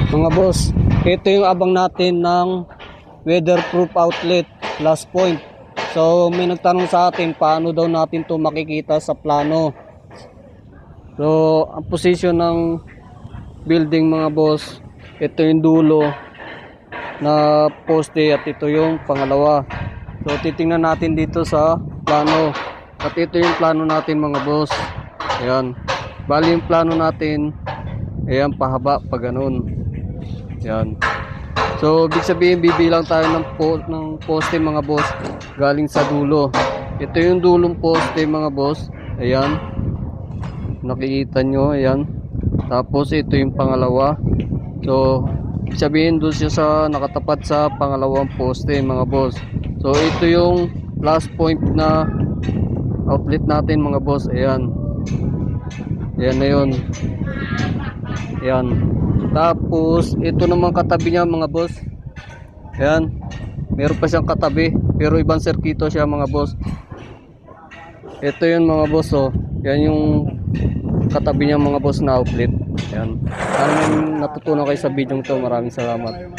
Mga boss, ito yung abang natin ng weatherproof outlet plus point. So may nagtanong sa atin paano daw natin to makikita sa plano. So ang position ng building mga boss, ito yung dulo na poste at ito yung pangalawa. So titingnan natin dito sa plano. At ito yung plano natin mga boss. Ayan. Bali yung plano natin, ayan, pahaba pa ganun. Ayan. So ibig sabihin bibilang tayo ng poste mga boss galing sa dulo. Ito yung dulong poste mga boss. Ayan. Nakikita nyo, ayan. Tapos ito yung pangalawa. So ibig sabihin doon siya sa nakatapat sa pangalawang poste mga boss. So ito yung plus point na outlet natin mga boss. Ayan. Ayan na yun. Ayan. Tapos ito naman katabi niya mga boss. Ayan. Meron pa siyang katabi pero ibang serkito siya mga boss. Ito yun mga boss, oh. Yan yung katabi niya mga boss na outlet. Ayan. Sana may natutunan kayo sa video to. Maraming salamat.